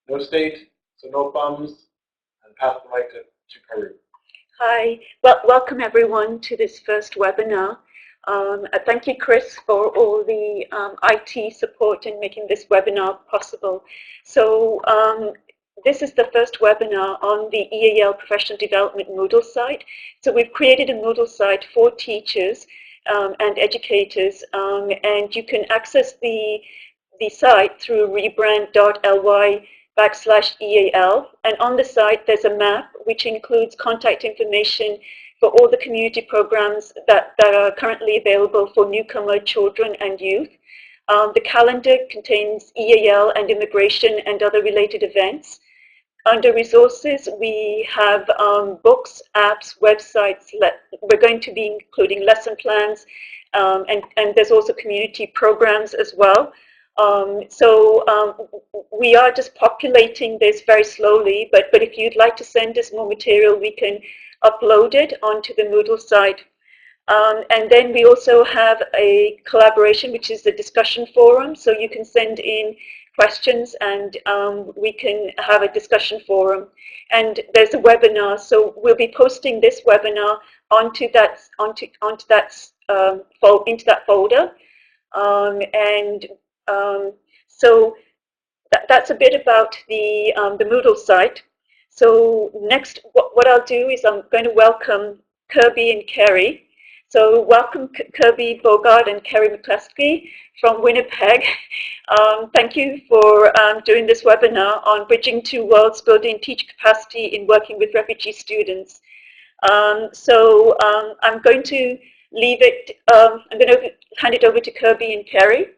No state, so no thumbs, and pass the mic to Karu. Hi, well, welcome everyone to this first webinar. Thank you, Chris, for all the IT support in making this webinar possible. So this is the first webinar on the EAL Professional Development Moodle site. So we've created a Moodle site for teachers and educators, and you can access the site through rebrand.ly/EAL, and on the site there's a map which includes contact information for all the community programs that are currently available for newcomer children and youth. The calendar contains EAL and immigration and other related events. Under resources, we have books, apps, websites. We're going to be including lesson plans, and there's also community programs as well. We are just populating this very slowly, but if you'd like to send us more material, we can upload it onto the Moodle site. And then we also have a collaboration, which is the discussion forum, so you can send in questions and we can have a discussion forum. And there's a webinar, so we'll be posting this webinar into that folder. So that's a bit about the Moodle site. So next, what I'll do is I'm going to welcome Kirby and Kerry. So welcome Kirby Bogard and Kerry McCluskey from Winnipeg. Thank you for doing this webinar on Bridging Two Worlds, Building Teacher Capacity in Working with Refugee Students. I'm going to leave it, I'm going to hand it over to Kirby and Kerry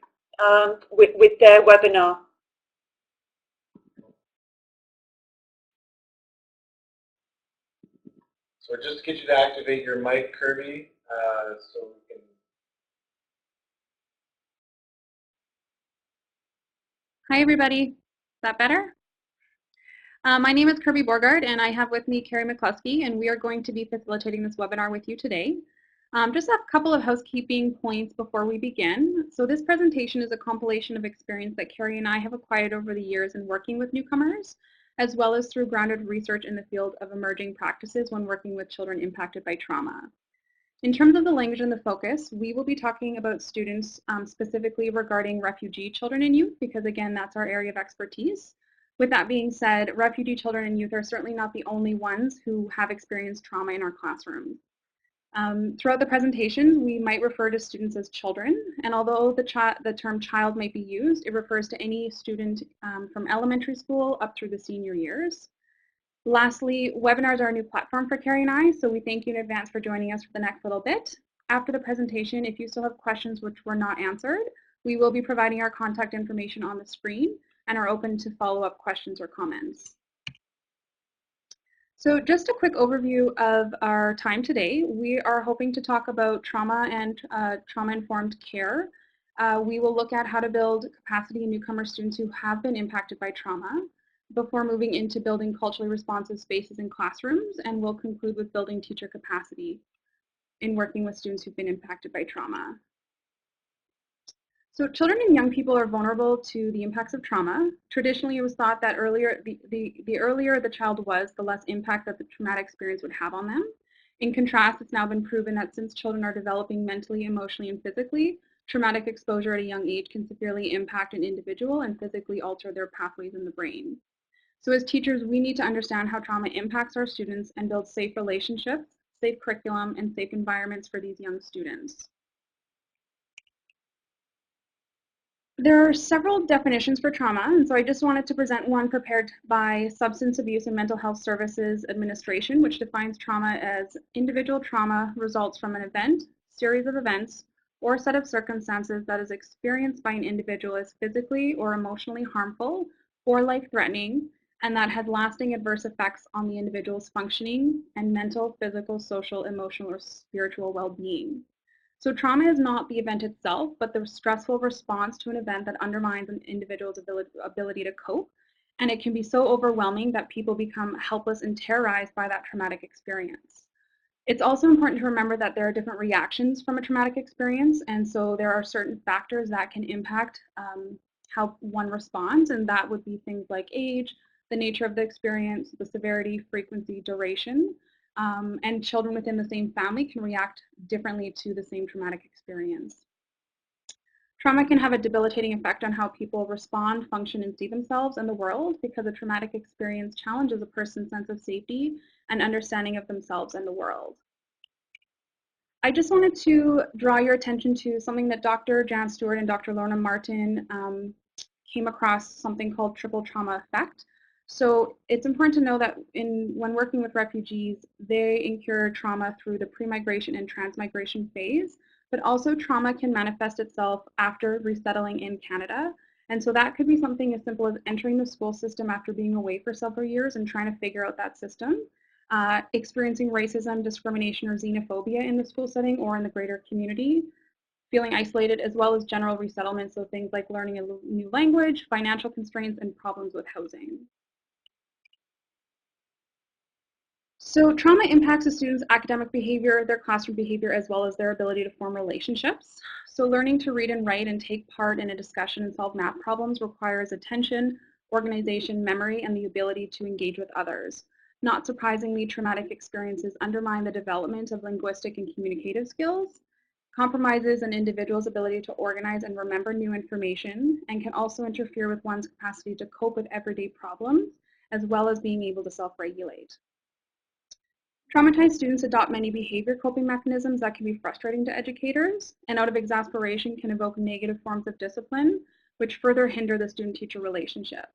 with their webinar. So just to get you to activate your mic, Kirby, so we can. Hi, everybody. Is that better? My name is Kirby Borgard, and I have with me Kerry McCluskey, and we are going to be facilitating this webinar with you today. Just a couple of housekeeping points before we begin. So this presentation is a compilation of experience that Kerry and I have acquired over the years in working with newcomers, as well as through grounded research in the field of emerging practices when working with children impacted by trauma. In terms of the language and the focus, we will be talking about students specifically regarding refugee children and youth, because again, that's our area of expertise. With that being said, refugee children and youth are certainly not the only ones who have experienced trauma in our classrooms. Throughout the presentation, we might refer to students as children, and although the term child might be used, it refers to any student from elementary school up through the senior years. Lastly, webinars are a new platform for Kerry and I, so we thank you in advance for joining us for the next little bit. After the presentation, if you still have questions which were not answered, we will be providing our contact information on the screen and are open to follow-up questions or comments. So just a quick overview of our time today. We are hoping to talk about trauma and trauma-informed care. We will look at how to build capacity in newcomer students who have been impacted by trauma before moving into building culturally responsive spaces in classrooms, and we'll conclude with building teacher capacity in working with students who've been impacted by trauma. So children and young people are vulnerable to the impacts of trauma. Traditionally, it was thought that the earlier the child was, the less impact that the traumatic experience would have on them. In contrast, it's now been proven that since children are developing mentally, emotionally, and physically, traumatic exposure at a young age can severely impact an individual and physically alter their pathways in the brain. So as teachers, we need to understand how trauma impacts our students and build safe relationships, safe curriculum, and safe environments for these young students. There are several definitions for trauma, and so I just wanted to present one prepared by Substance Abuse and Mental Health Services Administration, which defines trauma as individual trauma results from an event, series of events, or set of circumstances that is experienced by an individual as physically or emotionally harmful or life-threatening, and that has lasting adverse effects on the individual's functioning and mental, physical, social, emotional, or spiritual well-being. So trauma is not the event itself, but the stressful response to an event that undermines an individual's ability to cope, and it can be so overwhelming that people become helpless and terrorized by that traumatic experience. It's also important to remember that there are different reactions from a traumatic experience, and so there are certain factors that can impact how one responds, and that would be things like age, the nature of the experience, the severity, frequency, duration, and children within the same family can react differently to the same traumatic experience. Trauma can have a debilitating effect on how people respond, function, and see themselves in the world because a traumatic experience challenges a person's sense of safety and understanding of themselves and the world. I just wanted to draw your attention to something that Dr. Jan Stewart and Dr. Lorna Martin came across, something called triple trauma effect. So it's important to know that when working with refugees, they incur trauma through the pre-migration and transmigration phase, but also trauma can manifest itself after resettling in Canada. And so that could be something as simple as entering the school system after being away for several years and trying to figure out that system. Experiencing racism, discrimination, or xenophobia in the school setting or in the greater community, feeling isolated, as well as general resettlement, so things like learning a new language, financial constraints, and problems with housing. So trauma impacts a student's academic behavior, their classroom behavior, as well as their ability to form relationships. So learning to read and write and take part in a discussion and solve math problems requires attention, organization, memory, and the ability to engage with others. Not surprisingly, traumatic experiences undermine the development of linguistic and communicative skills, compromises an individual's ability to organize and remember new information, and can also interfere with one's capacity to cope with everyday problems, as well as being able to self-regulate. Traumatized students adopt many behavior coping mechanisms that can be frustrating to educators, and out of exasperation can evoke negative forms of discipline, which further hinder the student-teacher relationship.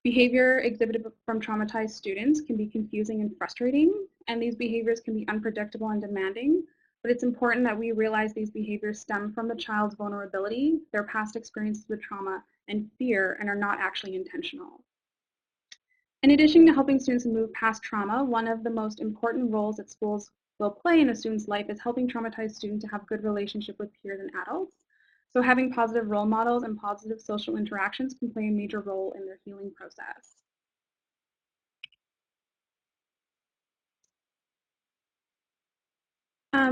Behavior exhibited from traumatized students can be confusing and frustrating, and these behaviors can be unpredictable and demanding, but it's important that we realize these behaviors stem from the child's vulnerability, their past experiences with trauma, and fear, and are not actually intentional. In addition to helping students move past trauma, one of the most important roles that schools will play in a student's life is helping traumatized students to have good relationship with peers and adults. So having positive role models and positive social interactions can play a major role in their healing process.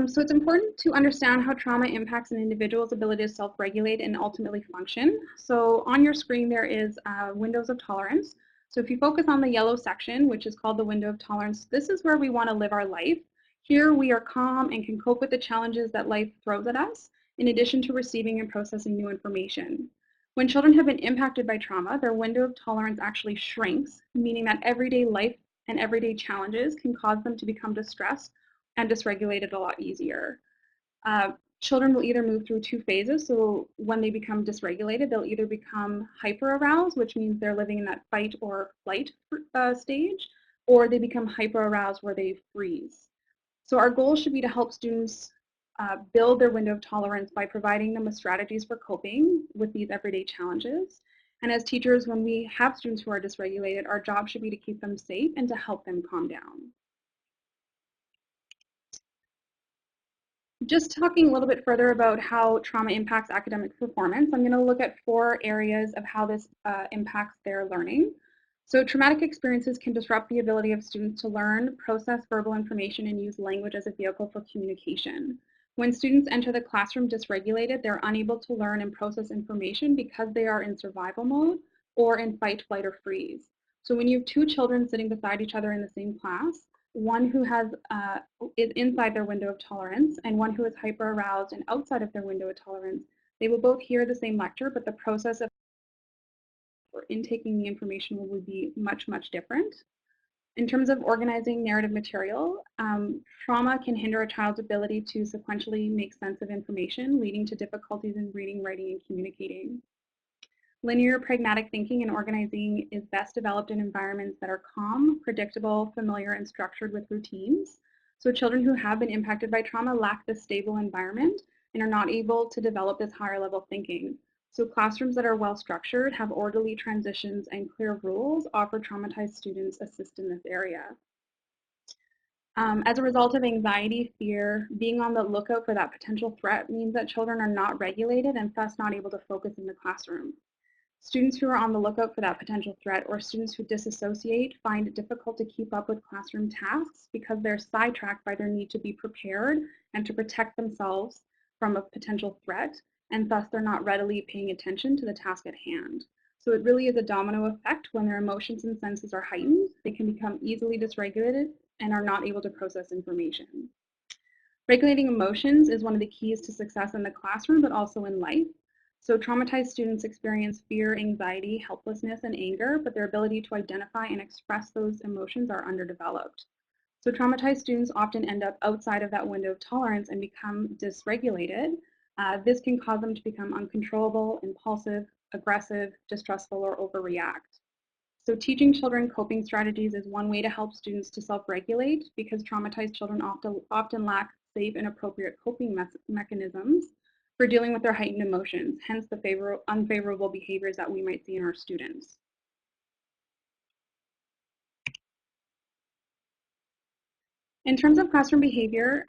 So it's important to understand how trauma impacts an individual's ability to self-regulate and ultimately function. So on your screen there is windows of tolerance. So if you focus on the yellow section, which is called the window of tolerance, this is where we want to live our life. Here we are calm and can cope with the challenges that life throws at us, in addition to receiving and processing new information. When children have been impacted by trauma, their window of tolerance actually shrinks, meaning that everyday life and everyday challenges can cause them to become distressed and dysregulated a lot easier. Children will either move through two phases. So when they become dysregulated, they'll either become hyperaroused, which means they're living in that fight or flight stage, or they become hyperaroused where they freeze. So our goal should be to help students build their window of tolerance by providing them with strategies for coping with these everyday challenges. And as teachers, when we have students who are dysregulated, our job should be to keep them safe and to help them calm down. Just talking a little bit further about how trauma impacts academic performance, I'm going to look at 4 areas of how this impacts their learning. So traumatic experiences can disrupt the ability of students to learn, process verbal information, and use language as a vehicle for communication. When students enter the classroom dysregulated, they're unable to learn and process information because they are in survival mode or in fight, flight, or freeze. So when you have 2 children sitting beside each other in the same class, one who is inside their window of tolerance and one who is hyper aroused and outside of their window of tolerance, they will both hear the same lecture, but the process of intaking the information will be much, much different. In terms of organizing narrative material, trauma can hinder a child's ability to sequentially make sense of information, leading to difficulties in reading, writing, and communicating. Linear pragmatic thinking and organizing is best developed in environments that are calm, predictable, familiar, and structured with routines. So children who have been impacted by trauma lack this stable environment and are not able to develop this higher level thinking. So classrooms that are well structured, have orderly transitions and clear rules offer traumatized students assist in this area. As a result of anxiety, fear, being on the lookout for that potential threat means that children are not regulated and thus not able to focus in the classroom. Students who are on the lookout for that potential threat or students who disassociate find it difficult to keep up with classroom tasks because they're sidetracked by their need to be prepared and to protect themselves from a potential threat, and thus they're not readily paying attention to the task at hand. So it really is a domino effect. When their emotions and senses are heightened, they can become easily dysregulated and are not able to process information. Regulating emotions is one of the keys to success in the classroom, but also in life. So traumatized students experience fear, anxiety, helplessness, and anger, but their ability to identify and express those emotions are underdeveloped. So traumatized students often end up outside of that window of tolerance and become dysregulated. This can cause them to become uncontrollable, impulsive, aggressive, distrustful, or overreact. So teaching children coping strategies is one way to help students to self-regulate, because traumatized children often lack safe and appropriate coping mechanisms for dealing with their heightened emotions, hence the unfavorable behaviors that we might see in our students. In terms of classroom behavior,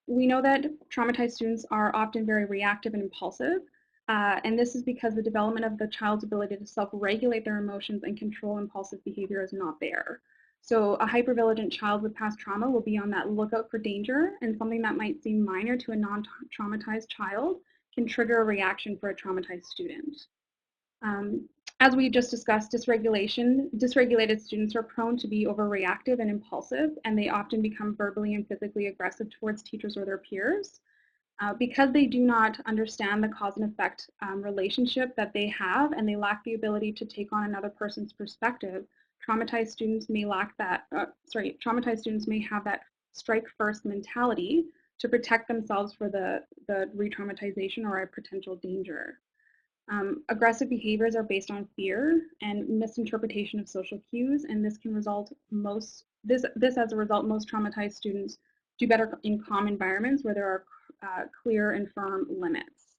we know that traumatized students are often very reactive and impulsive, and this is because the development of the child's ability to self-regulate their emotions and control impulsive behavior is not there. So a hypervigilant child with past trauma will be on that lookout for danger, and something that might seem minor to a non-traumatized child can trigger a reaction for a traumatized student. As we just discussed, dysregulated students are prone to be overreactive and impulsive, and they often become verbally and physically aggressive towards teachers or their peers. Because they do not understand the cause and effect relationship that they have, and they lack the ability to take on another person's perspective, traumatized students may traumatized students may have that strike first mentality to protect themselves for the re-traumatization or a potential danger. Aggressive behaviors are based on fear and misinterpretation of social cues, and this can result this as a result, most traumatized students do better in calm environments where there are clear and firm limits.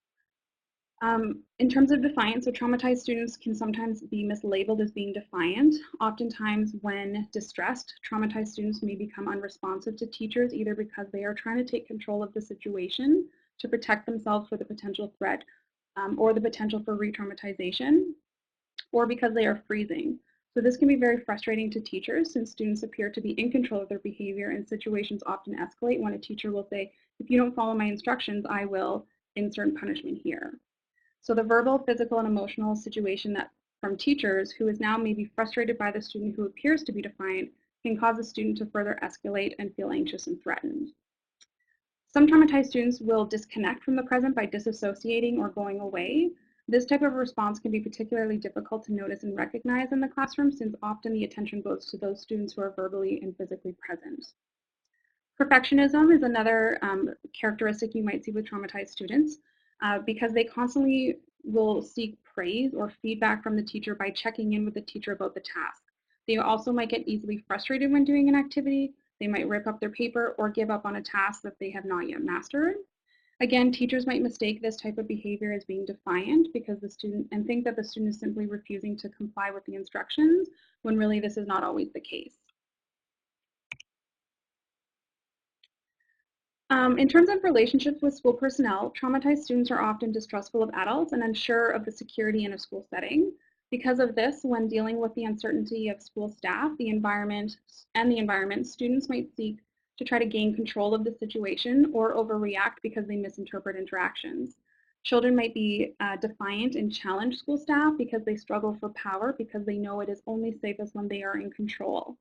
In terms of defiance, so traumatized students can sometimes be mislabeled as being defiant. Oftentimes when distressed, traumatized students may become unresponsive to teachers, either because they are trying to take control of the situation to protect themselves for the potential threat, or the potential for re-traumatization, or because they are freezing. So this can be very frustrating to teachers, since students appear to be in control of their behavior, and situations often escalate when a teacher will say, if you don't follow my instructions, I will insert punishment here. So the verbal, physical, and emotional situation that from teachers who is now maybe frustrated by the student who appears to be defiant can cause the student to further escalate and feel anxious and threatened. Some traumatized students will disconnect from the present by disassociating or going away. This type of response can be particularly difficult to notice and recognize in the classroom, since often the attention goes to those students who are verbally and physically present. Perfectionism is another characteristic you might see with traumatized students, because they constantly will seek praise or feedback from the teacher by checking in with the teacher about the task. They also might get easily frustrated when doing an activity. They might rip up their paper or give up on a task that they have not yet mastered. Again, teachers might mistake this type of behavior as being defiant because and think that the student is simply refusing to comply with the instructions, when really this is not always the case. In terms of relationships with school personnel, traumatized students are often distrustful of adults and unsure of the security in a school setting. Because of this, when dealing with the uncertainty of school staff, the environment, students might seek to try to gain control of the situation or overreact because they misinterpret interactions. Children might be defiant and challenge school staff because they struggle for power, because they know it is only safest when they are in control.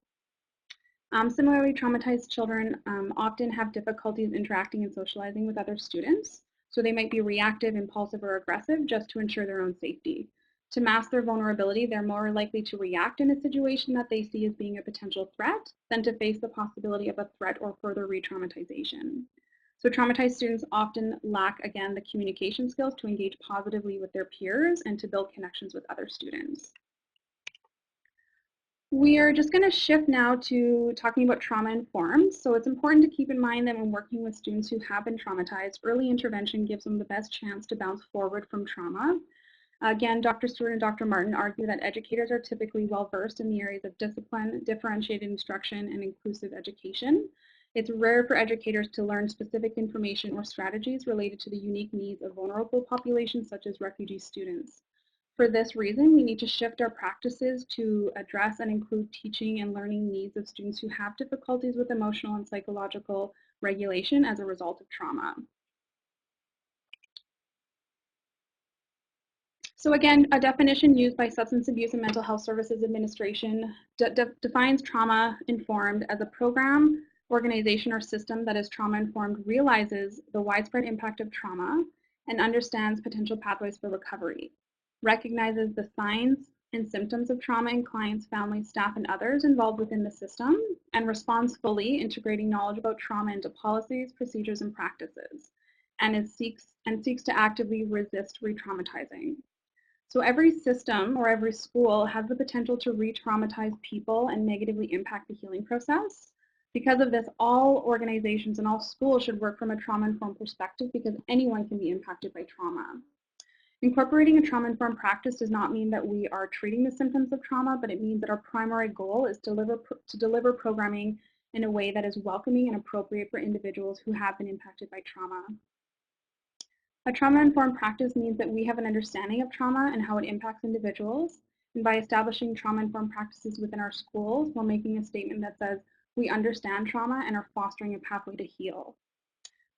Similarly, traumatized children often have difficulties interacting and socializing with other students, so they might be reactive, impulsive, or aggressive just to ensure their own safety. To mask their vulnerability, they're more likely to react in a situation that they see as being a potential threat than to face the possibility of a threat or further re-traumatization. So traumatized students often lack, again, the communication skills to engage positively with their peers and to build connections with other students. We are just going to shift now to talking about trauma-informed. So it's important to keep in mind that when working with students who have been traumatized, early intervention gives them the best chance to bounce forward from trauma. Again, Dr. Stewart and Dr. Martin argue that educators are typically well-versed in the areas of discipline, differentiated instruction, and inclusive education. It's rare for educators to learn specific information or strategies related to the unique needs of vulnerable populations such as refugee students. For this reason, we need to shift our practices to address and include teaching and learning needs of students who have difficulties with emotional and psychological regulation as a result of trauma. So again, a definition used by Substance Abuse and Mental Health Services Administration defines trauma-informed as a program, organization, or system that is trauma-informed, realizes the widespread impact of trauma, and understands potential pathways for recovery, recognizes the signs and symptoms of trauma in clients, families, staff, and others involved within the system, and responds fully, integrating knowledge about trauma into policies, procedures, and practices, and seeks to actively resist re-traumatizing. So every system or every school has the potential to re-traumatize people and negatively impact the healing process. Because of this, all organizations and all schools should work from a trauma-informed perspective because anyone can be impacted by trauma. Incorporating a trauma-informed practice does not mean that we are treating the symptoms of trauma, but it means that our primary goal is to deliver programming in a way that is welcoming and appropriate for individuals who have been impacted by trauma. A trauma-informed practice means that we have an understanding of trauma and how it impacts individuals. And by establishing trauma-informed practices within our schools, we're making a statement that says we understand trauma and are fostering a pathway to heal.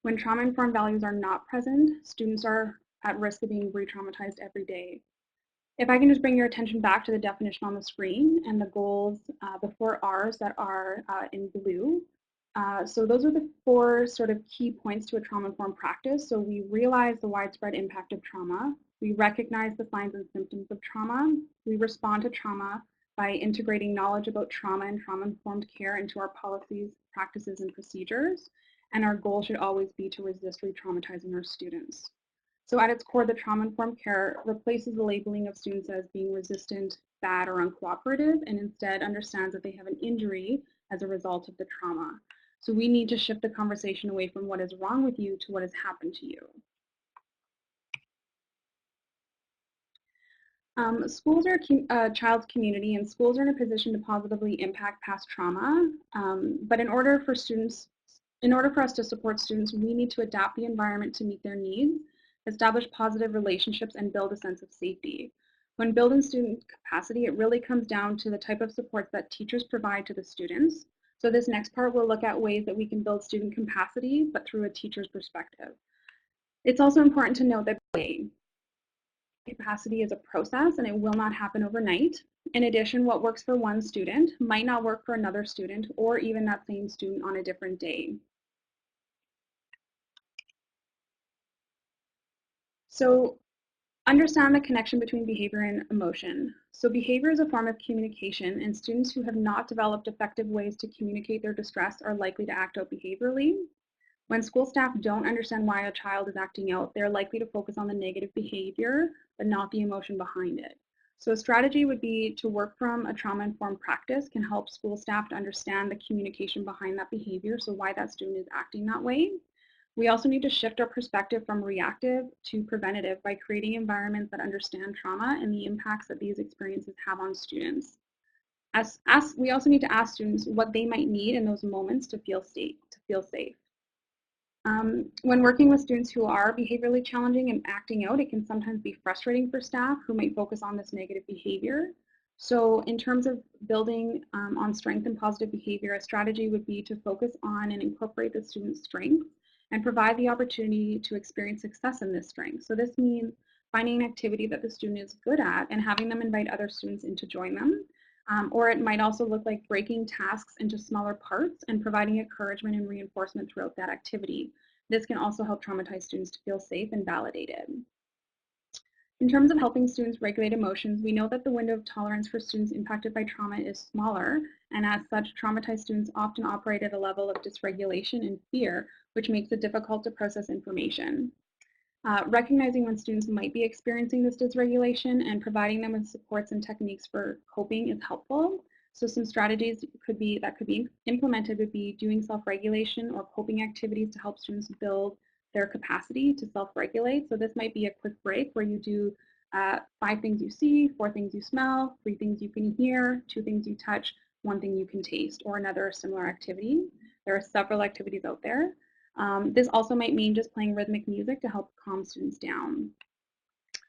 When trauma-informed values are not present, students are at risk of being re-traumatized every day. If I can just bring your attention back to the definition on the screen and the goals, the 4 R's that are in blue. So those are the 4 sort of key points to a trauma-informed practice. So we realize the widespread impact of trauma. We recognize the signs and symptoms of trauma. We respond to trauma by integrating knowledge about trauma and trauma-informed care into our policies, practices, and procedures. And our goal should always be to resist re-traumatizing our students. So at its core, the trauma-informed care replaces the labeling of students as being resistant, bad, or uncooperative, and instead understands that they have an injury as a result of the trauma. So we need to shift the conversation away from what is wrong with you to what has happened to you. Schools are a child's community, and schools are in a position to positively impact past trauma. But in order for us to support students, we need to adapt the environment to meet their needs, establish positive relationships, and build a sense of safety. When building student capacity, it really comes down to the type of supports that teachers provide to the students. So this next part will look at ways that we can build student capacity, but through a teacher's perspective. It's also important to note that capacity is a process and it will not happen overnight. In addition, what works for one student might not work for another student or even that same student on a different day. So understand the connection between behavior and emotion. So behavior is a form of communication, and students who have not developed effective ways to communicate their distress are likely to act out behaviorally. When school staff don't understand why a child is acting out, they're likely to focus on the negative behavior, but not the emotion behind it. So a strategy would be to work from a trauma-informed practice can help school staff to understand the communication behind that behavior, so why that student is acting that way. We also need to shift our perspective from reactive to preventative by creating environments that understand trauma and the impacts that these experiences have on students. We also need to ask students what they might need in those moments to feel safe. When working with students who are behaviorally challenging and acting out, it can sometimes be frustrating for staff who might focus on this negative behavior. So in terms of building on strength and positive behavior, a strategy would be to focus on and incorporate the student's strengths and provide the opportunity to experience success in this strength. So this means finding an activity that the student is good at and having them invite other students in to join them. Or it might also look like breaking tasks into smaller parts and providing encouragement and reinforcement throughout that activity. This can also help traumatized students to feel safe and validated. In terms of helping students regulate emotions, we know that the window of tolerance for students impacted by trauma is smaller, and as such, traumatized students often operate at a level of dysregulation and fear, which makes it difficult to process information. Recognizing when students might be experiencing this dysregulation and providing them with supports and techniques for coping is helpful. So some strategies that could be implemented would be doing self-regulation or coping activities to help students build their capacity to self-regulate. So this might be a quick break where you do 5 things you see, 4 things you smell, 3 things you can hear, 2 things you touch, 1 thing you can taste, or another similar activity. There are several activities out there. This also might mean just playing rhythmic music to help calm students down.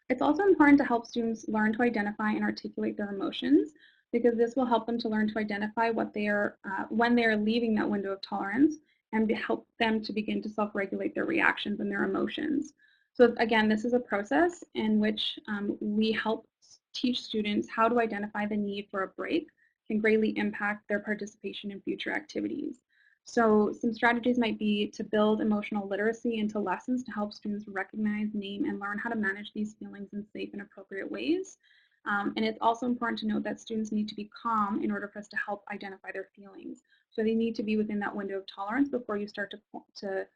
It's also important to help students learn to identify and articulate their emotions, because this will help them to learn to identify what they are, when they are leaving that window of tolerance, and help them to begin to self-regulate their reactions and their emotions. So again, this is a process in which we help teach students how to identify the need for a break can greatly impact their participation in future activities. So some strategies might be to build emotional literacy into lessons to help students recognize, name, and learn how to manage these feelings in safe and appropriate ways. And it's also important to note that students need to be calm in order for us to help identify their feelings. So they need to be within that window of tolerance before you start to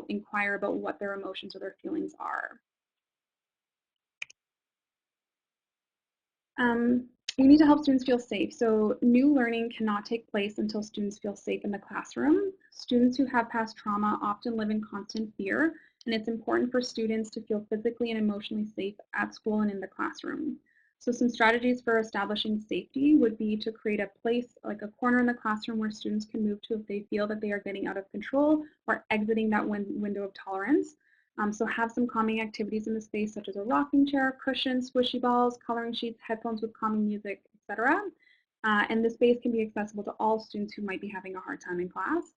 inquire about what their emotions or their feelings are. We need to help students feel safe. So new learning cannot take place until students feel safe in the classroom. Students who have past trauma often live in constant fear, and it's important for students to feel physically and emotionally safe at school and in the classroom. So some strategies for establishing safety would be to create a place, like a corner in the classroom where students can move to if they feel that they are getting out of control or exiting that window of tolerance. So have some calming activities in the space, such as a rocking chair, cushions, squishy balls, coloring sheets, headphones with calming music, etc. And the space can be accessible to all students who might be having a hard time in class.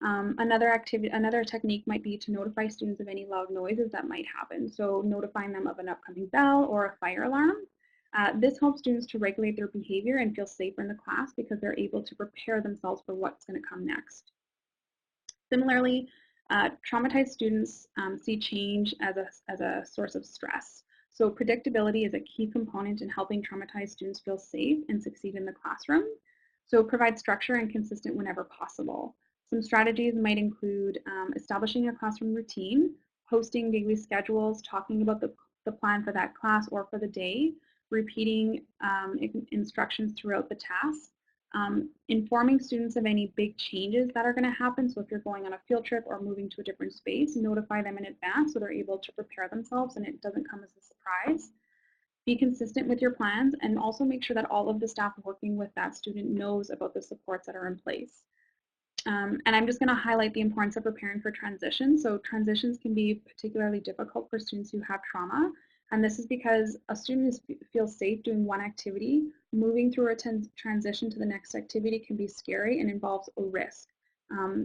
Another technique might be to notify students of any loud noises that might happen. So notifying them of an upcoming bell or a fire alarm. This helps students to regulate their behavior and feel safer in the class because they're able to prepare themselves for what's going to come next. Similarly, traumatized students see change as a source of stress. So predictability is a key component in helping traumatized students feel safe and succeed in the classroom. So provide structure and consistent whenever possible. Some strategies might include establishing a classroom routine, posting daily schedules, talking about the plan for that class or for the day, repeating instructions throughout the task, informing students of any big changes that are going to happen. So if you're going on a field trip or moving to a different space, notify them in advance so they're able to prepare themselves and it doesn't come as a surprise. Be consistent with your plans and also make sure that all of the staff working with that student knows about the supports that are in place. And I'm just going to highlight the importance of preparing for transitions. So transitions can be particularly difficult for students who have trauma. And this is because a student feels safe doing one activity. Moving through a transition to the next activity can be scary and involves a risk.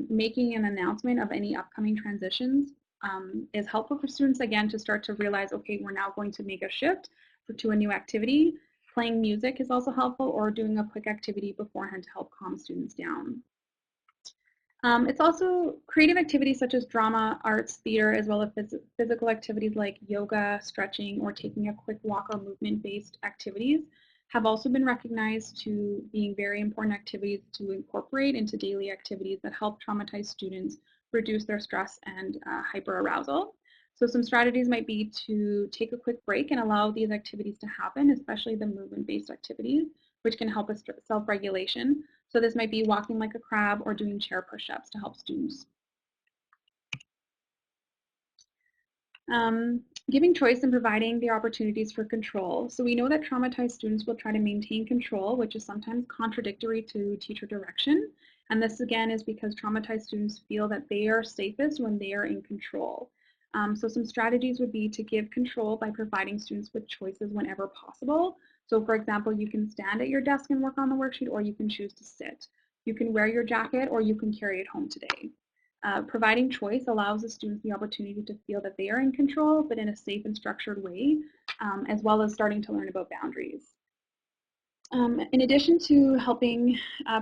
Making an announcement of any upcoming transitions is helpful for students, again, to start to realize, okay, we're now going to make a shift to a new activity. Playing music is also helpful, or doing a quick activity beforehand to help calm students down. It's also creative activities such as drama, arts, theater, as well as physical activities like yoga, stretching, or taking a quick walk or movement-based activities have also been recognized to being very important activities to incorporate into daily activities that help traumatized students reduce their stress and hyperarousal. So some strategies might be to take a quick break and allow these activities to happen, especially the movement-based activities, which can help with self-regulation. So this might be walking like a crab or doing chair push-ups to help students. Giving choice and providing the opportunities for control. So we know that traumatized students will try to maintain control, which is sometimes contradictory to teacher direction. And this again is because traumatized students feel that they are safest when they are in control. So some strategies would be to give control by providing students with choices whenever possible. So for example, you can stand at your desk and work on the worksheet, or you can choose to sit. You can wear your jacket, or you can carry it home today. Providing choice allows the students the opportunity to feel that they are in control, but in a safe and structured way, as well as starting to learn about boundaries. In addition to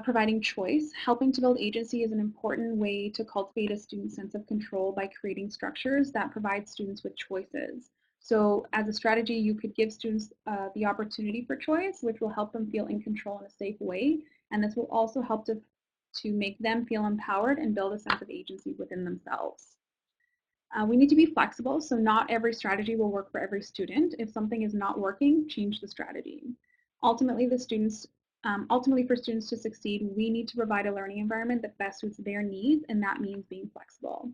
providing choice, helping to build agency is an important way to cultivate a student's sense of control by creating structures that provide students with choices. So as a strategy, you could give students the opportunity for choice, which will help them feel in control in a safe way. And this will also help to make them feel empowered and build a sense of agency within themselves. We need to be flexible, so not every strategy will work for every student. If something is not working, change the strategy. Ultimately, for students to succeed, we need to provide a learning environment that best suits their needs, and that means being flexible.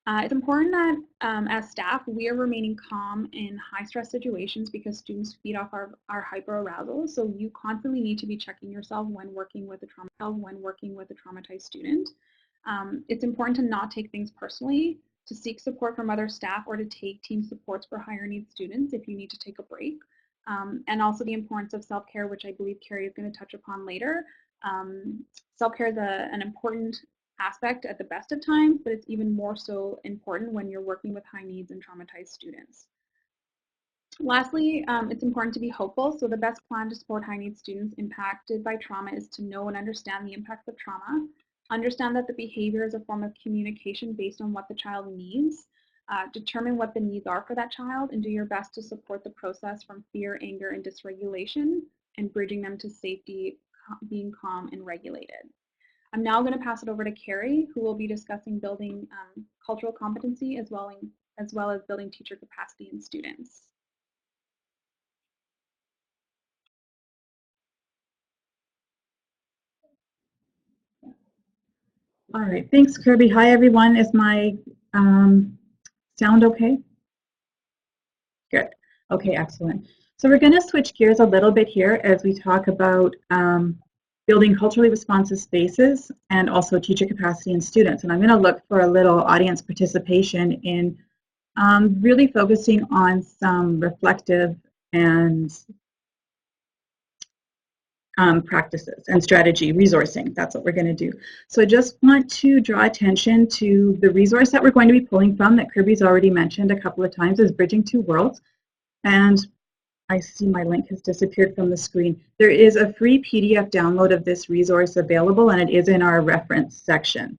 It's important that as staff, we are remaining calm in high stress situations because students feed off our hyperarousal. So you constantly need to be checking yourself when working with a traumatized student. It's important to not take things personally, to seek support from other staff, or to take team supports for higher needs students if you need to take a break. And also the importance of self-care, which I believe Carrie is going to touch upon later. Self-care is an important aspect at the best of times, but it's even more so important when you're working with high needs and traumatized students. Lastly, it's important to be hopeful. So the best plan to support high needs students impacted by trauma is to know and understand the impacts of trauma, understand that the behavior is a form of communication based on what the child needs, determine what the needs are for that child, and do your best to support the process from fear, anger, and dysregulation, and bridging them to safety, being calm and regulated. I'm now going to pass it over to Carrie, who will be discussing building cultural competency as well as building teacher capacity in students. All right, thanks, Kirby. Hi, everyone. Is my sound okay? Good. Okay, excellent. So we're going to switch gears a little bit here as we talk about building culturally responsive spaces and also teacher capacity in students. And I'm going to look for a little audience participation in really focusing on some reflective and practices and strategy, resourcing. That's what we're going to do. So I just want to draw attention to the resource that we're going to be pulling from that Kirby's already mentioned a couple of times is Bridging Two Worlds. And I see my link has disappeared from the screen. There is a free PDF download of this resource available, and it is in our reference section.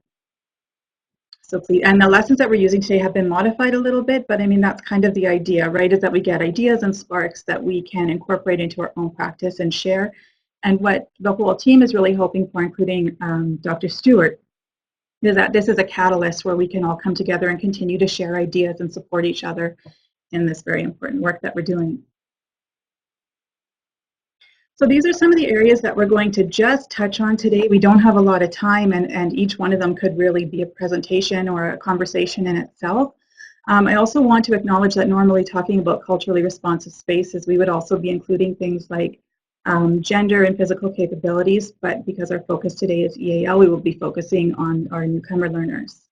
So please, and the lessons that we're using today have been modified a little bit, but I mean, that's kind of the idea, right, is that we get ideas and sparks that we can incorporate into our own practice and share. And what the whole team is really hoping for, including Dr. Stewart, is that this is a catalyst where we can all come together and continue to share ideas and support each other in this very important work that we're doing. So these are some of the areas that we're going to just touch on today. We don't have a lot of time, and each one of them could really be a presentation or a conversation in itself. I also want to acknowledge that normally talking about culturally responsive spaces, we would also be including things like gender and physical capabilities, but because our focus today is EAL, we will be focusing on our newcomer learners.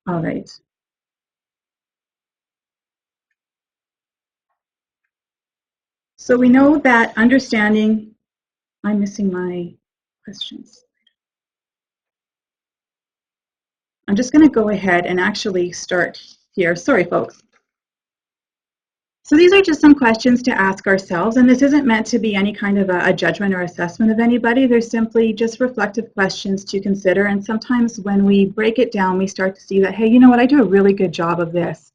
All right. So we know that understanding, I'm missing my questions. I'm just going to go ahead and actually start here. Sorry, folks. So these are just some questions to ask ourselves, and this isn't meant to be any kind of a judgment or assessment of anybody. They're simply just reflective questions to consider, and sometimes when we break it down, we start to see that, hey, you know what, I do a really good job of this,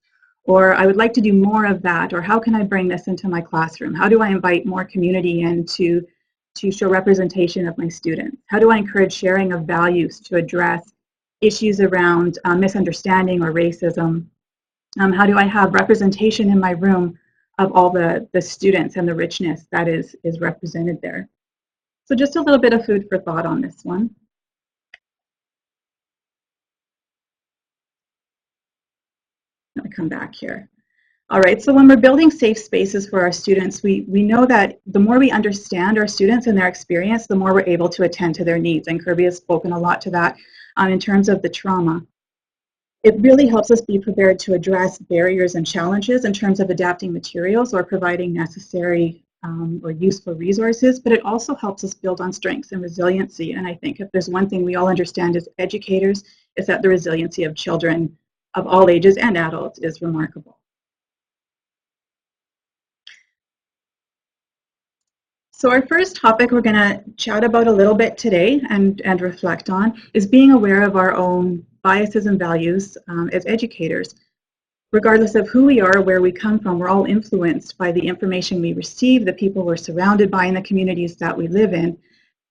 or I would like to do more of that, or how can I bring this into my classroom? How do I invite more community in to show representation of my students? How do I encourage sharing of values to address issues around misunderstanding or racism? How do I have representation in my room of all the students and the richness that is represented there? So just a little bit of food for thought on this one. Let me come back here. All right, so when we're building safe spaces for our students, we know that the more we understand our students and their experience, the more we're able to attend to their needs. And Kirby has spoken a lot to that in terms of the trauma. It really helps us be prepared to address barriers and challenges in terms of adapting materials or providing necessary or useful resources, but it also helps us build on strengths and resiliency. And I think if there's one thing we all understand as educators, is that the resiliency of children of all ages and adults is remarkable. So our first topic we're going to chat about a little bit today and reflect on is being aware of our own biases and values as educators. Regardless of who we are or where we come from, we're all influenced by the information we receive, the people we're surrounded by, and the communities that we live in.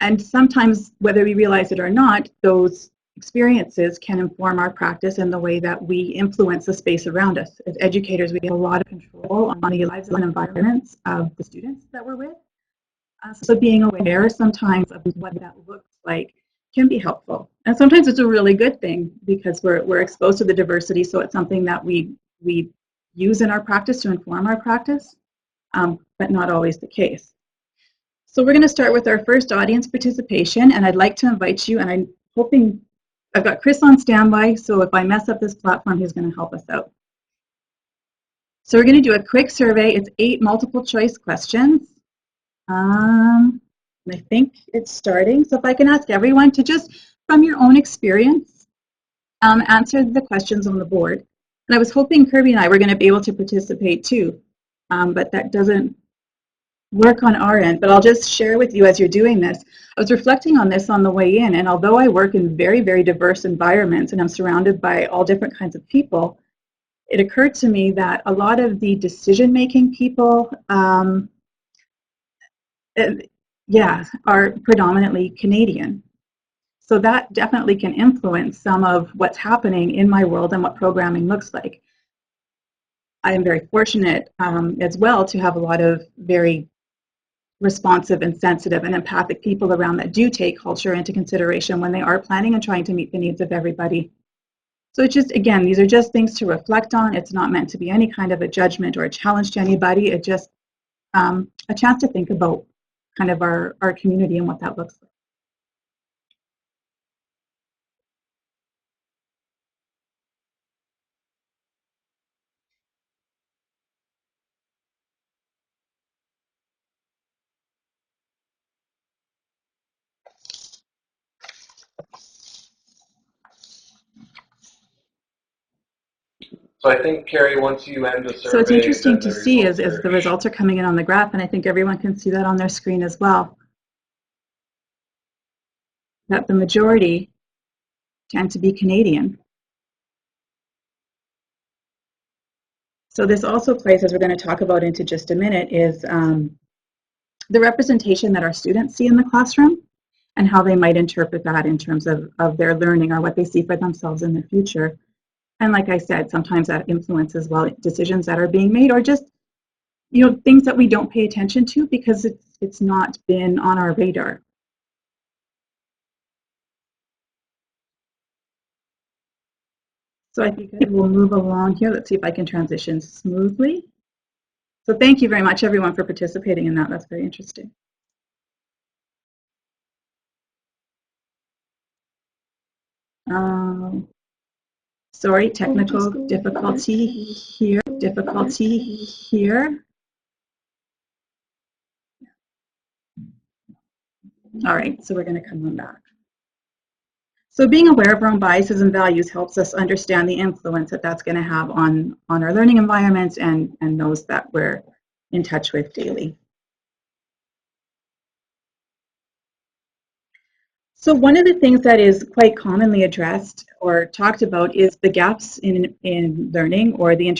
And sometimes, whether we realize it or not, those experiences can inform our practice and the way that we influence the space around us. As educators, we have a lot of control on the lives and environments of the students that we're with. So being aware sometimes of what that looks like can be helpful. And sometimes it's a really good thing because we're exposed to the diversity, so it's something that we use in our practice to inform our practice, but not always the case. So we're going to start with our first audience participation, and I'd like to invite you, and I'm hoping, I've got Chris on standby, so if I mess up this platform, he's going to help us out. So we're going to do a quick survey. It's 8 multiple choice questions. And I think it's starting. So if I can ask everyone to just, from your own experience, answer the questions on the board. And I was hoping Kirby and I were going to be able to participate too, but that doesn't work on our end. But I'll just share with you as you're doing this. I was reflecting on this on the way in, and although I work in very, very diverse environments and I'm surrounded by all different kinds of people, it occurred to me that a lot of the decision-making people, are predominantly Canadian. So that definitely can influence some of what's happening in my world and what programming looks like. I am very fortunate as well to have a lot of very responsive and sensitive and empathic people around that do take culture into consideration when they are planning and trying to meet the needs of everybody. So it's just, again, these are just things to reflect on. It's not meant to be any kind of a judgment or a challenge to anybody. It's just a chance to think about kind of our community and what that looks like. So I think, Carrie, once you end the survey... So it's interesting to see as the results are coming in on the graph, and I think everyone can see that on their screen as well, that the majority tend to be Canadian. So this also plays, as we're going to talk about into just a minute, is the representation that our students see in the classroom and how they might interpret that in terms of their learning or what they see for themselves in the future. And like I said, sometimes that influences, well, decisions that are being made or just, you know, things that we don't pay attention to because it's not been on our radar. So I think we'll move along here. Let's see if I can transition smoothly. So thank you very much, everyone, for participating in that. That's very interesting. Sorry, technical difficulty here. All right, so we're going to come on back. So being aware of our own biases and values helps us understand the influence that that's going to have on our learning environments and those that we're in touch with daily. So one of the things that is quite commonly addressed or talked about is the gaps in learning or the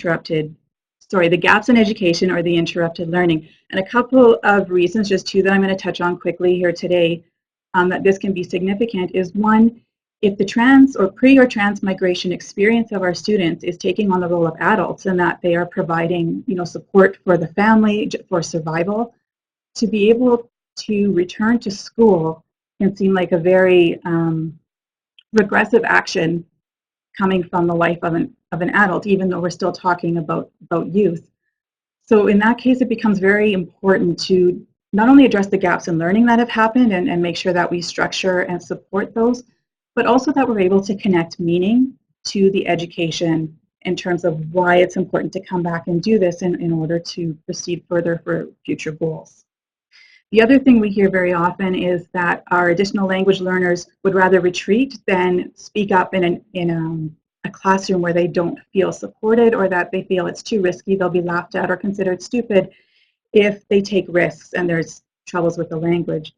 gaps in education or the interrupted learning. And a couple of reasons, just two that I'm going to touch on quickly here today, that this can be significant is one, if the trans or pre or transmigration experience of our students is taking on the role of adults and that they are providing, you know, support for the family, for survival, to be able to return to school can seem like a very regressive action coming from the life of an adult, even though we're still talking about youth. So in that case, it becomes very important to not only address the gaps in learning that have happened and make sure that we structure and support those, but also that we're able to connect meaning to the education in terms of why it's important to come back and do this in order to proceed further for future goals. The other thing we hear very often is that our additional language learners would rather retreat than speak up in a classroom where they don't feel supported or that they feel it's too risky, they'll be laughed at or considered stupid if they take risks and there's troubles with the language.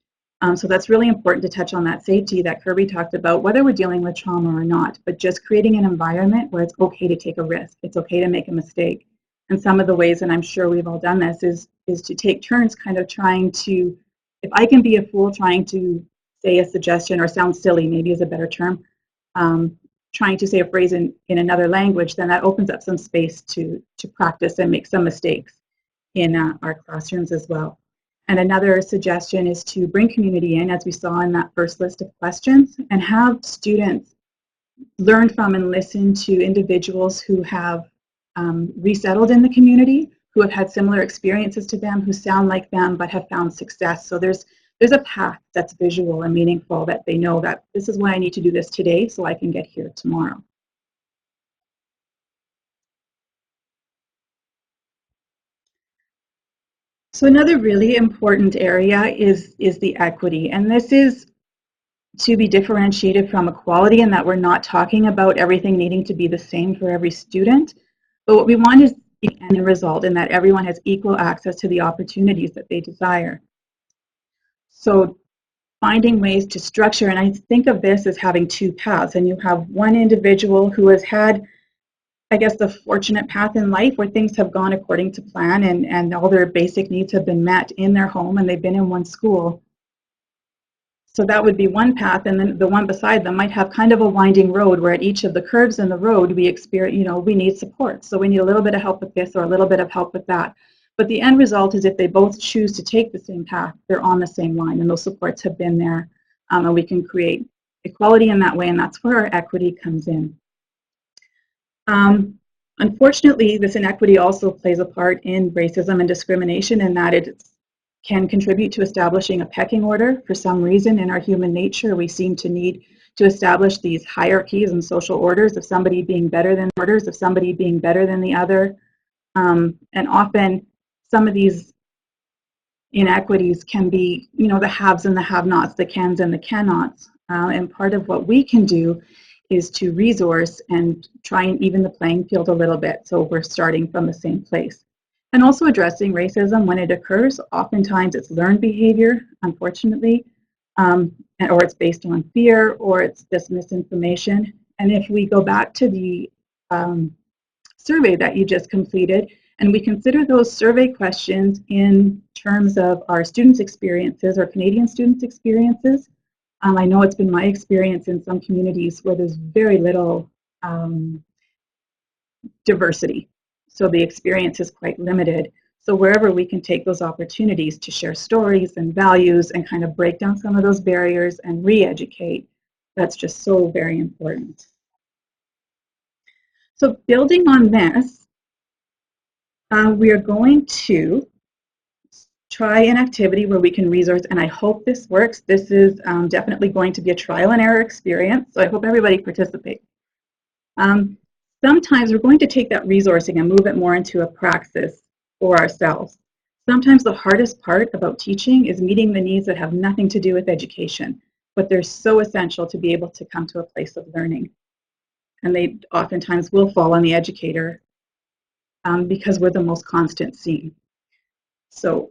So that's really important to touch on that safety that Kirby talked about, whether we're dealing with trauma or not, but just creating an environment where it's okay to take a risk, it's okay to make a mistake. And some of the ways, and I'm sure we've all done this, is to take turns kind of trying to, if I can be a fool trying to say a suggestion or sound silly, maybe is a better term, trying to say a phrase in another language, then that opens up some space to practice and make some mistakes in our classrooms as well. And another suggestion is to bring community in, as we saw in that first list of questions, and have students learn from and listen to individuals who have resettled in the community, who have had similar experiences to them, who sound like them, but have found success. So there's a path that's visual and meaningful that they know that this is why I need to do this today so I can get here tomorrow. So another really important area is the equity, and this is to be differentiated from equality in that we're not talking about everything needing to be the same for every student, but what we want is the end result in that everyone has equal access to the opportunities that they desire. So finding ways to structure, and I think of this as having two paths, and you have one individual who has had, I guess, the fortunate path in life where things have gone according to plan and all their basic needs have been met in their home and they've been in one school. So that would be one path, and then the one beside them might have kind of a winding road where at each of the curves in the road we experience, we need support. So we need a little bit of help with this or a little bit of help with that. But the end result is if they both choose to take the same path, they're on the same line and those supports have been there, and we can create equality in that way, and that's where our equity comes in. Unfortunately, this inequity also plays a part in racism and discrimination in that it can contribute to establishing a pecking order. For some reason in our human nature, we seem to need to establish these hierarchies and social orders of somebody being better than orders, of somebody being better than the other. And often some of these inequities can be, the haves and the have-nots, the cans and the cannots. And part of what we can do is to resource and try and even the playing field a little bit so we're starting from the same place. And also addressing racism when it occurs. Oftentimes it's learned behavior, unfortunately, or it's based on fear, or it's just misinformation. And if we go back to the survey that you just completed, and we consider those survey questions in terms of our students' experiences, or Canadian students' experiences, I know it's been my experience in some communities where there's very little diversity. So the experience is quite limited. So wherever we can take those opportunities to share stories and values and kind of break down some of those barriers and re-educate, that's just so very important. So building on this, we are going to try an activity where we can resource, and I hope this works. This is definitely going to be a trial and error experience, so I hope everybody participates. Sometimes we're going to take that resourcing and move it more into a praxis for ourselves. Sometimes the hardest part about teaching is meeting the needs that have nothing to do with education, but they're so essential to be able to come to a place of learning. And they oftentimes will fall on the educator because we're the most constant seen. So,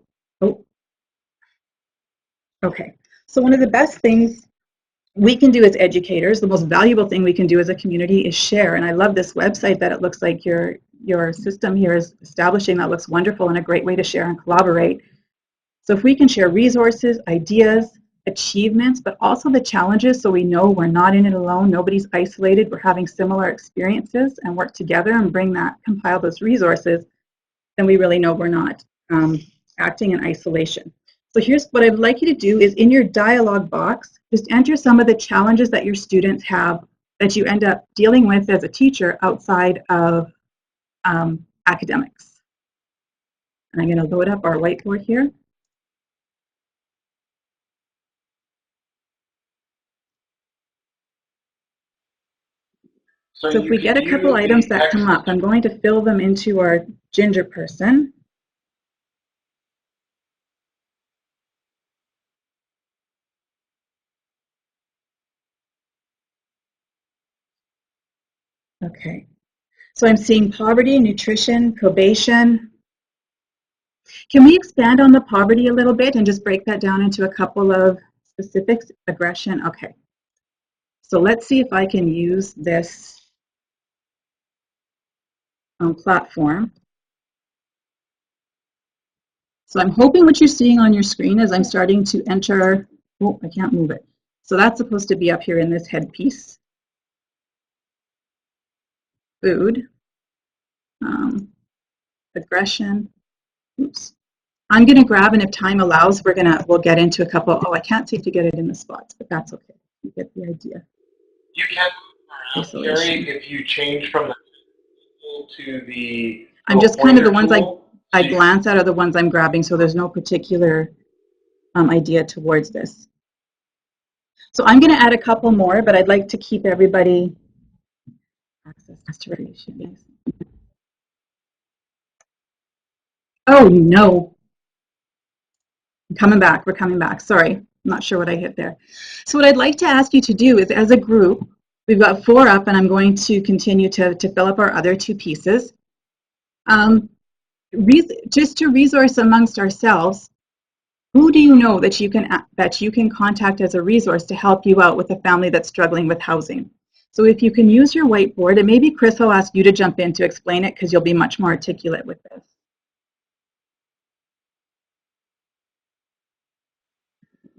okay. So one of the best things we can do as educators, the most valuable thing we can do as a community is share. And I love this website that it looks like your system here is establishing. That looks wonderful and a great way to share and collaborate. So if we can share resources, ideas, achievements, but also the challenges so we know we're not in it alone, nobody's isolated, we're having similar experiences and work together and compile those resources, then we really know we're not acting in isolation. So here's what I'd like you to do is in your dialogue box, just enter some of the challenges that your students have that you end up dealing with as a teacher outside of academics. And I'm going to load up our whiteboard here. So if we get a couple items that come up, I'm going to fill them into our ginger person. Okay, so I'm seeing poverty, nutrition, probation. Can we expand on the poverty a little bit and just break that down into a couple of specifics? Aggression, okay. So let's see if I can use this platform. So I'm hoping what you're seeing on your screen is I'm starting to enter, oh, I can't move it. So that's supposed to be up here in this headpiece. Food, aggression, oops. I'm going to grab, and if time allows, we'll get into a couple. Oh, I can't seem to get it in the spots, but that's okay. You get the idea. You can move around, Carrie, if you change from the to the. I'm just kind of the ones I glance at are the ones I'm grabbing, so there's no particular idea towards this. So I'm going to add a couple more, but I'd like to keep everybody access to radiation. Oh no. We're coming back. Sorry, I'm not sure what I hit there. So what I'd like to ask you to do is, as a group, we've got 4 up, and I'm going to continue to fill up our other 2 pieces. Just to resource amongst ourselves, who do you know that you can contact as a resource to help you out with a family that's struggling with housing? So if you can use your whiteboard, and maybe Chris will ask you to jump in to explain it because you'll be much more articulate with this.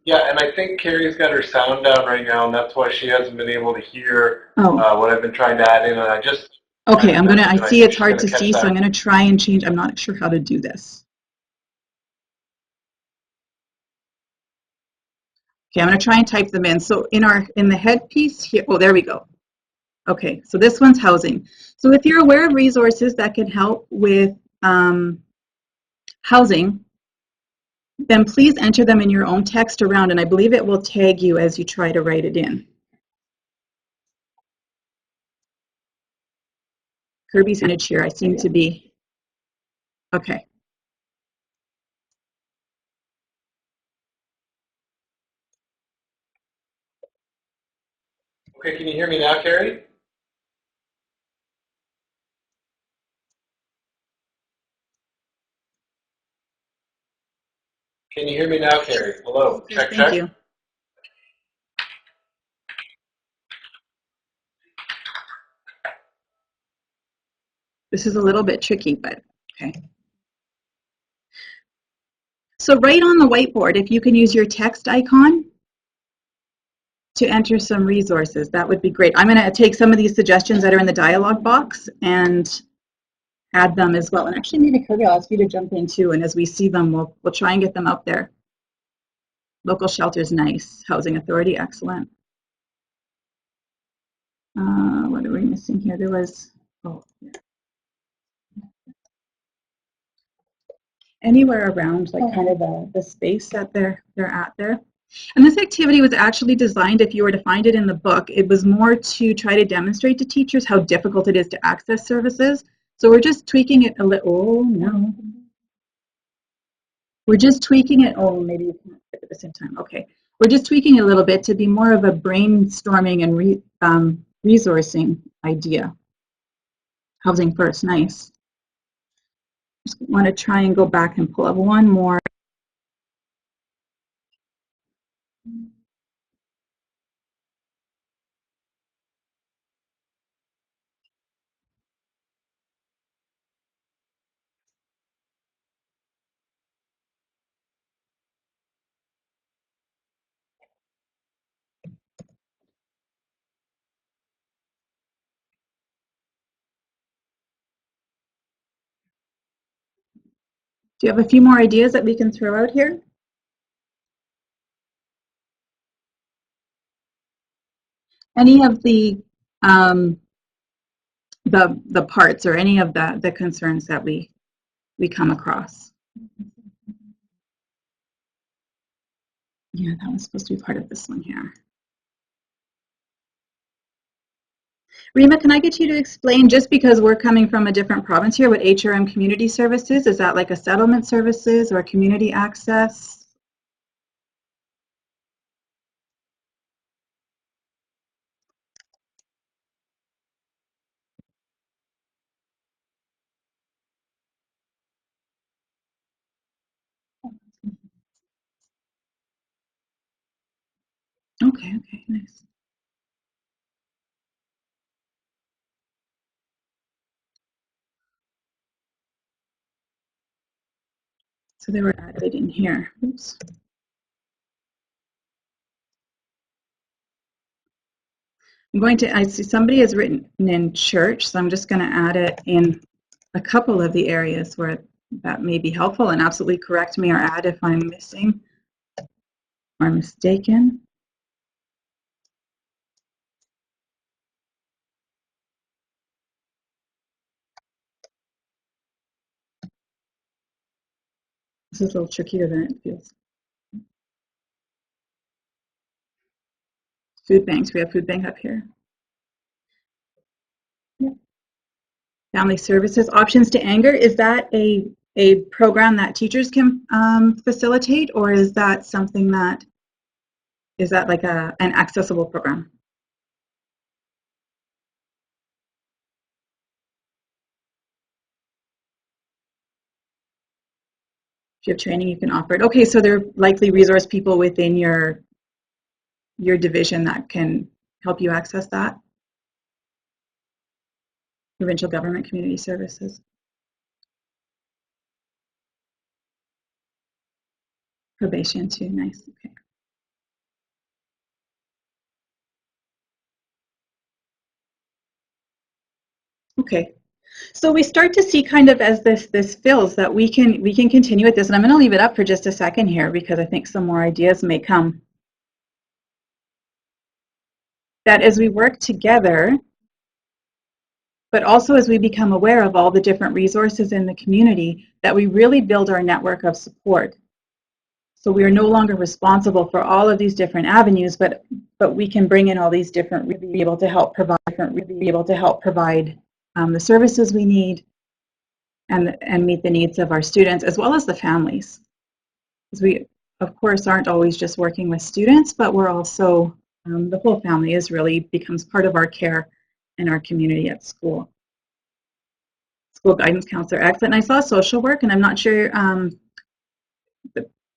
Yeah, and I think Carrie's got her sound down right now, and that's why she hasn't been able to hear what I've been trying to add in. And I just okay, I see it's hard to see, so I'm gonna try and change. I'm not sure how to do this. Okay, I'm gonna try and type them in. So in the headpiece here, oh, there we go. Okay, so this one's housing. So if you're aware of resources that can help with housing, then please enter them in your own text around, and I believe it will tag you as you try to write it in. Kirby's image here, I seem to be. Okay. Okay, can you hear me now, Carrie? Can you hear me now, Carrie? Hello, check, check. Thank you. This is a little bit tricky, but okay. So right on the whiteboard, if you can use your text icon to enter some resources, that would be great. I'm going to take some of these suggestions that are in the dialog box and add them as well. And actually, maybe Kirby, I'll ask you to jump in too. And as we see them, we'll try and get them out there. Local shelters, nice. Housing authority, excellent. What are we missing here? There was, oh, yeah. Anywhere around, like kind of the space that they're at there. And this activity was actually designed, if you were to find it in the book, it was more to try to demonstrate to teachers how difficult it is to access services. So we're just tweaking it a little. Oh, no. We're just tweaking it. Oh, maybe you can't fit at the same time. Okay. We're just tweaking it a little bit to be more of a brainstorming and resourcing idea. Housing first, nice. Just want to try and go back and pull up one more. Do you have a few more ideas that we can throw out here? Any of the parts or any of the concerns that we come across? Yeah, that was supposed to be part of this one here. Rima, can I get you to explain, just because we're coming from a different province here, what HRM community services, is that like a settlement services or community access? Okay, nice. So they were added in here. Oops. I see somebody has written in church, so I'm just going to add it in a couple of the areas where that may be helpful, and absolutely correct me or add if I'm missing or mistaken. This is a little trickier than it feels. Food banks, we have food bank up here. Yep. Family services, options to anger, is that a a program that teachers can facilitate, or is that something that, is that like an accessible program? If you have training, you can offer it. Okay, so there are likely resource people within your division that can help you access that. Provincial Government Community Services. Probation too, nice, okay. Okay, so we start to see kind of as this fills that we can continue with this, and I'm going to leave it up for just a second here because I think some more ideas may come. That as we work together, but also as we become aware of all the different resources in the community, that we really build our network of support. So we are no longer responsible for all of these different avenues, but we can bring in all these different, be able to help provide the services we need and meet the needs of our students as well as the families. Because we, of course, aren't always just working with students, but we're also, the whole family really becomes part of our care in our community at school. School guidance counselor, excellent. And I saw social work, and I'm not sure,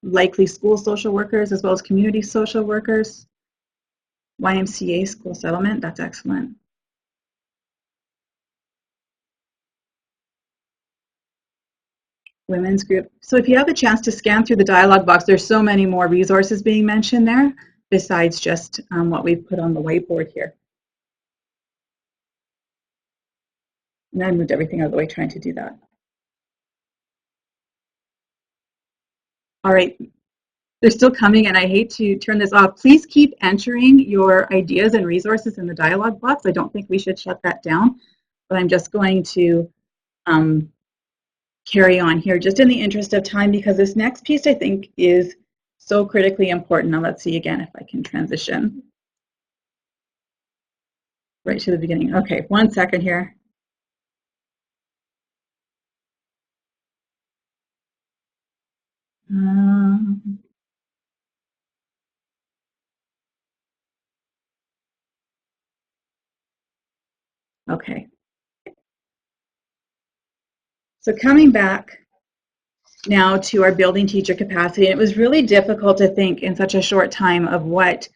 likely school social workers as well as community social workers. YMCA school settlement, that's excellent. Women's group. So if you have a chance to scan through the dialogue box, there's so many more resources being mentioned there besides just what we've put on the whiteboard here. And I moved everything out of the way trying to do that. All right, they're still coming, and I hate to turn this off. Please keep entering your ideas and resources in the dialogue box. I don't think we should shut that down, but I'm just going to carry on here just in the interest of time because this next piece I think is so critically important. Now let's see again if I can transition right to the beginning. Okay, 1 second here. Okay. So coming back now to our building teacher capacity, it was really difficult to think in such a short time of what,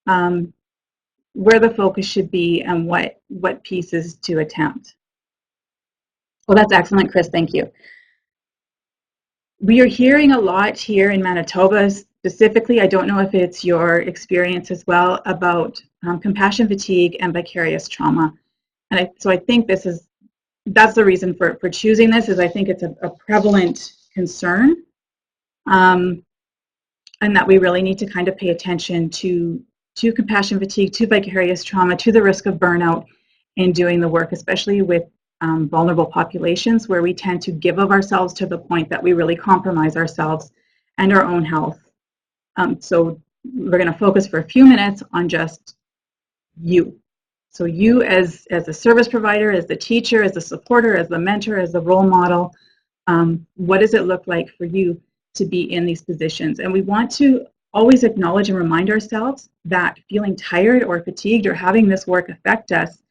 where the focus should be and what pieces to attempt. Well, that's excellent, Chris, thank you. We are hearing a lot here in Manitoba specifically, I don't know if it's your experience as well, about compassion fatigue and vicarious trauma. And so I think that's the reason for choosing this, is I think it's a prevalent concern, and that we really need to kind of pay attention to compassion fatigue, to vicarious trauma, to the risk of burnout in doing the work, especially with vulnerable populations where we tend to give of ourselves to the point that we really compromise ourselves and our own health. So we're going to focus for a few minutes on just you. So you as a service provider, as the teacher, as the supporter, as the mentor, as the role model, what does it look like for you to be in these positions? And we want to always acknowledge and remind ourselves that feeling tired or fatigued or having this work affect us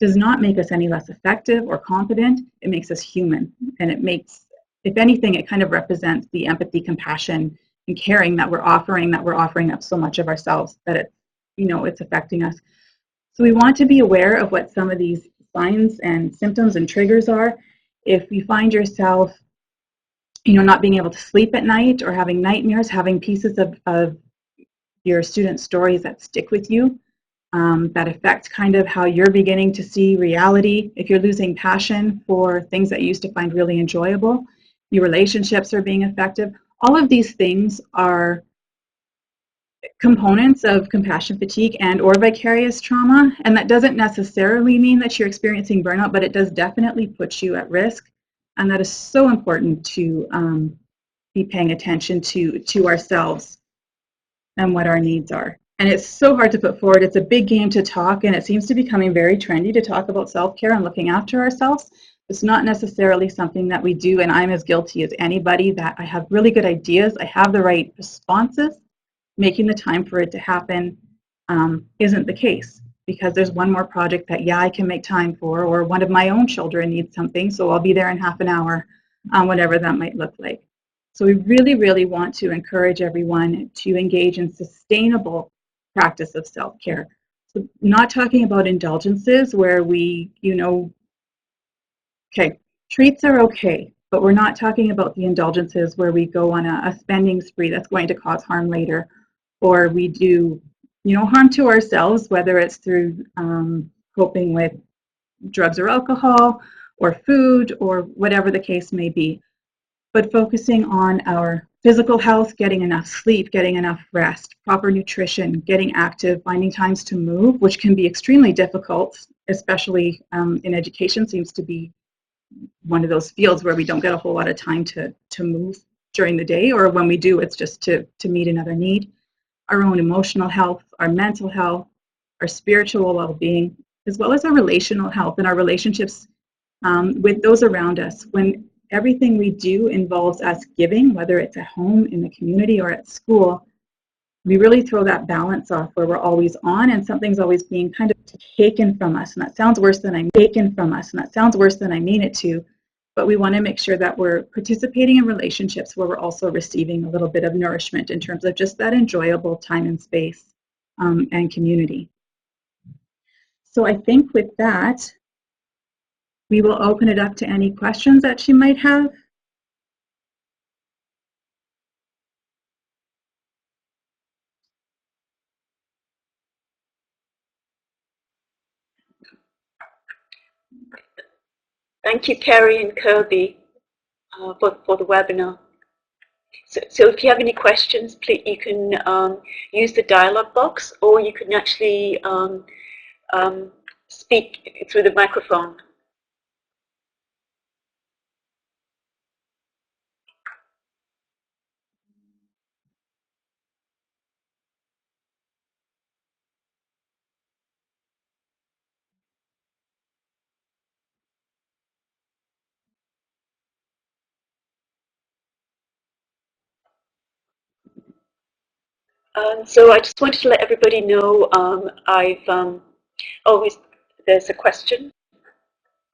does not make us any less effective or competent. It makes us human. And it makes, if anything, it kind of represents the empathy, compassion, and caring that we're offering up so much of ourselves that it's, it's affecting us. So we want to be aware of what some of these signs and symptoms and triggers are. If you find yourself, not being able to sleep at night or having nightmares, having pieces of your students' stories that stick with you, that affect kind of how you're beginning to see reality. If you're losing passion for things that you used to find really enjoyable, your relationships are being affected. All of these things are components of compassion fatigue and or vicarious trauma, and that doesn't necessarily mean that you're experiencing burnout, but it does definitely put you at risk, and that is so important to be paying attention to ourselves and what our needs are. And it's so hard to put forward. It's a big game to talk, and it seems to be becoming very trendy to talk about self-care and looking after ourselves. It's not necessarily something that we do, and I'm as guilty as anybody, that I have really good ideas, I have the right responses, making the time for it to happen isn't the case, because there's one more project that, yeah, I can make time for, or one of my own children needs something, so I'll be there in half an hour, whatever that might look like. So we really, really want to encourage everyone to engage in sustainable practice of self-care. So not talking about indulgences where we, okay, treats are okay, but we're not talking about the indulgences where we go on a spending spree that's going to cause harm later, or we do, harm to ourselves, whether it's through coping with drugs or alcohol or food or whatever the case may be, but focusing on our physical health, getting enough sleep, getting enough rest, proper nutrition, getting active, finding times to move, which can be extremely difficult, especially in education, seems to be one of those fields where we don't get a whole lot of time to move during the day, or when we do, it's just to meet another need. Our own emotional health, our mental health, our spiritual well-being, as well as our relational health and our relationships with those around us. When everything we do involves us giving, whether it's at home, in the community, or at school, we really throw that balance off where we're always on and something's always being kind of taken from us. And that sounds worse than I mean it to. But we want to make sure that we're participating in relationships where we're also receiving a little bit of nourishment in terms of just that enjoyable time and space and community. So I think with that, we will open it up to any questions that you might have. Thank you, Carrie and Kirby, for the webinar. So if you have any questions, please, you can use the dialog box, or you can actually speak through the microphone. So I just wanted to let everybody know I've always, there's a question.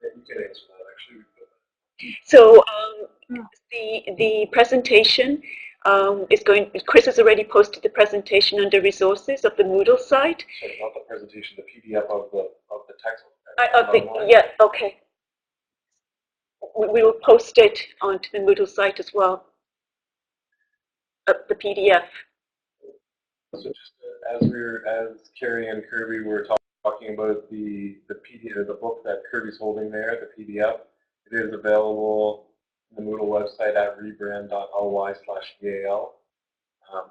Yeah, you can answer that, actually. So the presentation is Chris has already posted the presentation under resources of the Moodle site. Sorry, not the presentation, the PDF of the text. Yeah, okay. We will post it onto the Moodle site as well, the PDF. So just as Carrie and Kirby were talking about the PDF, the book that Kirby's holding there, the PDF, it is available on the Moodle website at rebrand.ly/DAL.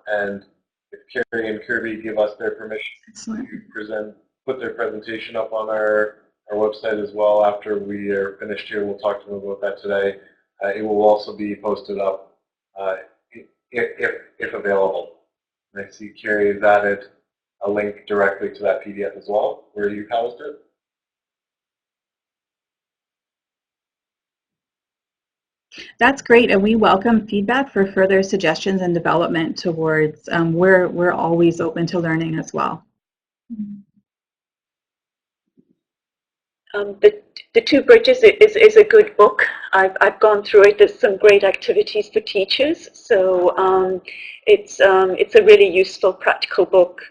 And if Carrie and Kirby give us their permission to put their presentation up on our website as well after we are finished here, we'll talk to them about that today. It will also be posted up if available. And I see Carrie has added a link directly to that PDF as well, where you housed it. That's great, and we welcome feedback for further suggestions and development towards we're always open to learning as well. The Two Bridges is a good book. I've gone through it. There's some great activities for teachers, so it's a really useful, practical book.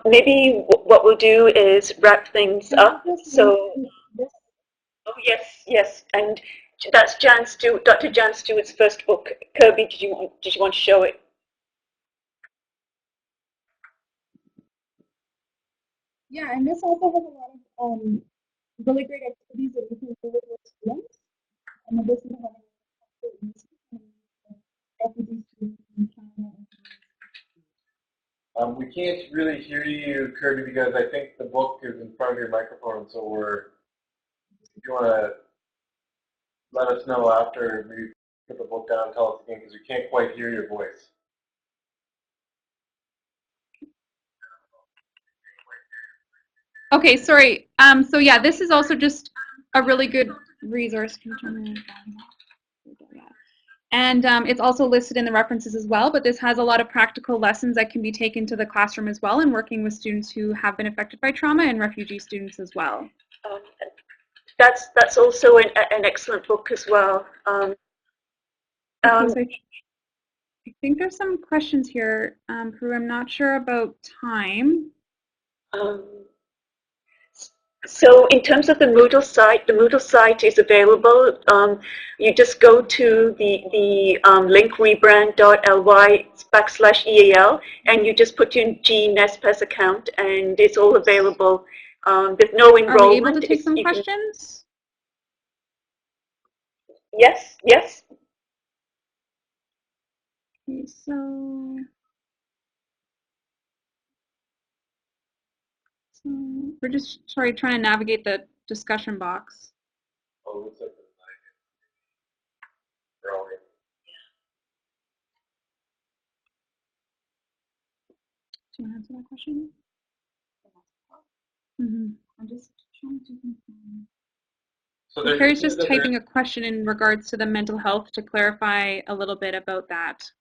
Maybe what we'll do is wrap things up. So, oh yes, and that's Dr. Jan Stewart's first book. Kirby, did you want to show it? Yeah, and this also has a lot of really great activities that you can do with your students. In addition to having refugees in Canada. We can't really hear you, Kirby, because I think the book is in front of your microphone. So if you want to let us know after, maybe put the book down and tell us again, because we can't quite hear your voice. Okay, sorry. So yeah, this is also just a really good resource. Can you turn it down? And it's also listed in the references as well, but this has a lot of practical lessons that can be taken to the classroom as well, and working with students who have been affected by trauma and refugee students as well. That's also an excellent book as well. Okay, so I think there's some questions here, Prue. I'm not sure about time. So in terms of the Moodle site is available. You just go to the link rebrand.ly/EAL, and you just put in G Nespers account, and it's all available. There's no enrollment. Are we able to take some questions? Yes, yes. Okay, so we're just trying to navigate the discussion box. Oh, looks like the growing. Do you answer that question? Mm-hmm. I'm just trying to confirm. So Carrie's just typing a question in regards to the mental health to clarify a little bit about that.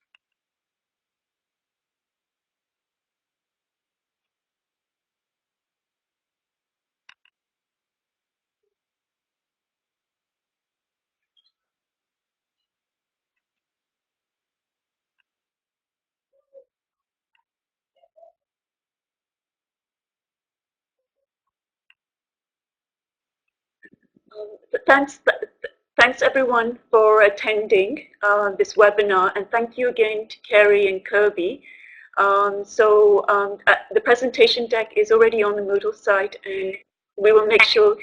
Thanks everyone for attending this webinar, and thank you again to Kerry and Kirby. The presentation deck is already on the Moodle site, and we will make sure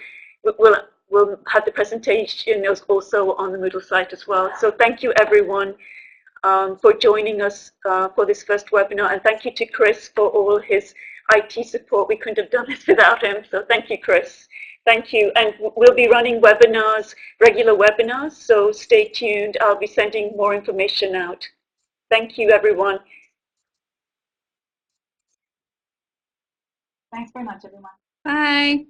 we'll have the presentation also on the Moodle site as well. So thank you everyone for joining us for this first webinar, and thank you to Chris for all his IT support. We couldn't have done this without him, so thank you, Chris. Thank you, and we'll be running webinars, regular webinars, so stay tuned. I'll be sending more information out. Thank you, everyone. Thanks very much, everyone. Bye.